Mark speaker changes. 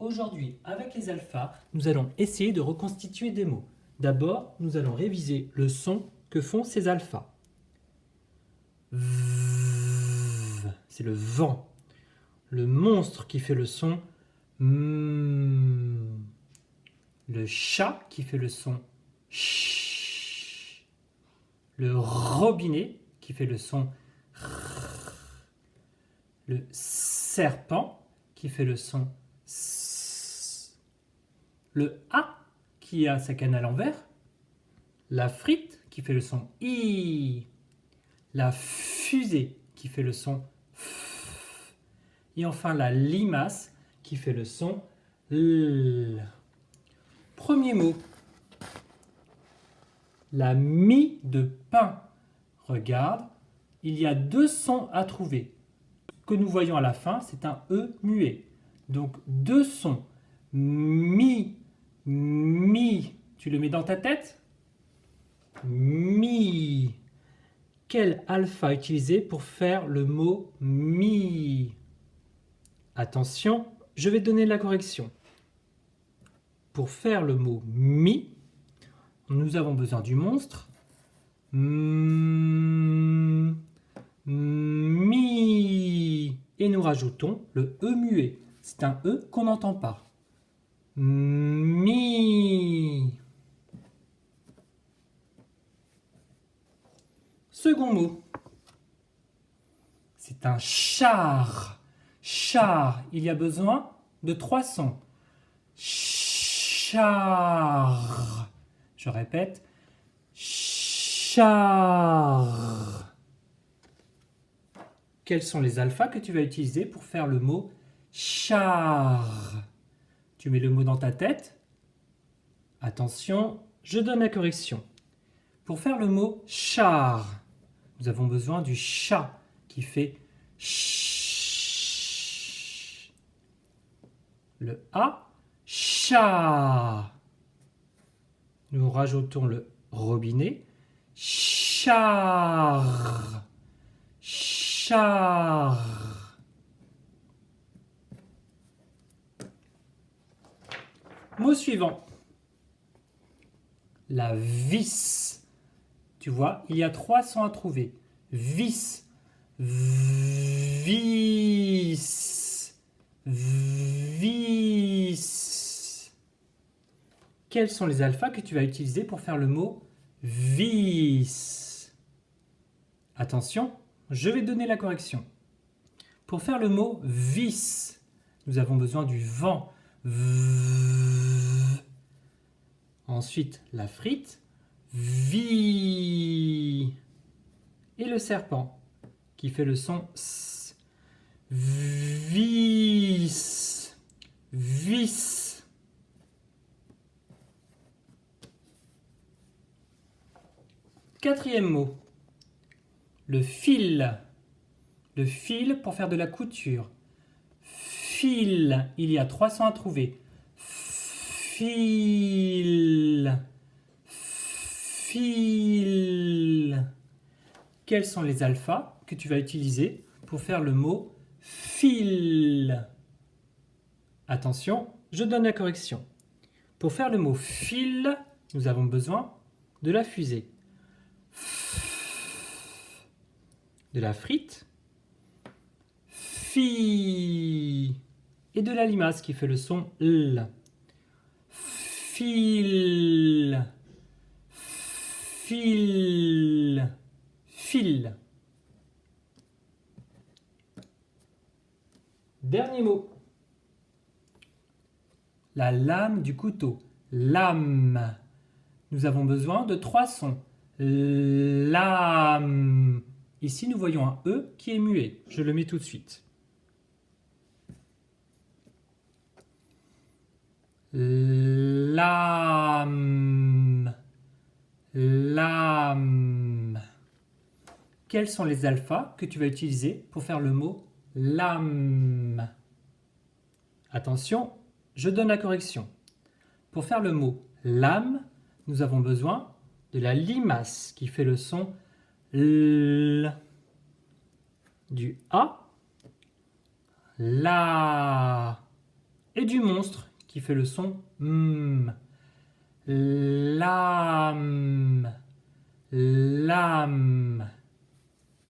Speaker 1: Aujourd'hui, avec les alphas, nous allons essayer de reconstituer des mots. D'abord, nous allons réviser le son que font ces alphas. V, c'est le vent. Le monstre qui fait le son M. Le chat qui fait le son ch. Le robinet qui fait le son r. Le serpent qui fait le son s. Le A qui a sa canne à l'envers. La frite qui fait le son I. La fusée qui fait le son F. Et enfin la limace qui fait le son L. Premier mot. La mie de pain. Regarde, il y a deux sons à trouver. Ce que nous voyons à la fin, c'est un E muet. Donc deux sons. Mi, mi. Tu le mets dans ta tête? Mi. Quel alpha utiliser pour faire le mot mi? Attention, je vais donner la correction. Pour faire le mot mi, nous avons besoin du monstre. Mi. Et nous rajoutons le E muet. C'est un E qu'on n'entend pas. Mi. Second mot. C'est un char. Char. Il y a besoin de trois sons. Char. Je répète. Char. Quels sont les alphas que tu vas utiliser pour faire le mot char? Tu mets le mot dans ta tête. Attention, je donne la correction. Pour faire le mot char, nous avons besoin du chat qui fait ch. Le A, chat. Nous rajoutons le robinet. Char. Char. Mot suivant. La vis. Tu vois, il y a trois sons à trouver. Vis. Vis. Vis. Quels sont les alphas que tu vas utiliser pour faire le mot vis? Attention, je vais donner la correction. Pour faire le mot vis, nous avons besoin du vent. Ensuite, la frite. Vi. Et le serpent qui fait le son S. Vis. Vis. Quatrième mot. Le fil. Le fil pour faire de la couture. Fil. Il y a trois sons à trouver. Fil. Fil. Quels sont les alphas que tu vas utiliser pour faire le mot fil? Attention, je donne la correction. Pour faire le mot fil, nous avons besoin de la fusée. De la frite. Fi. Et de la limace qui fait le son L. Fil. Fil. Fil. Dernier mot. La lame du couteau. Lame. Nous avons besoin de trois sons. Lame. Ici, nous voyons un E qui est muet. Je le mets tout de suite. Lame. Lame. Quels sont les alphas que tu vas utiliser pour faire le mot lame? Attention, je donne la correction. Pour faire le mot lame, nous avons besoin de la limace qui fait le son L. Du A, la et du monstre qui fait le son M. Lame, lame.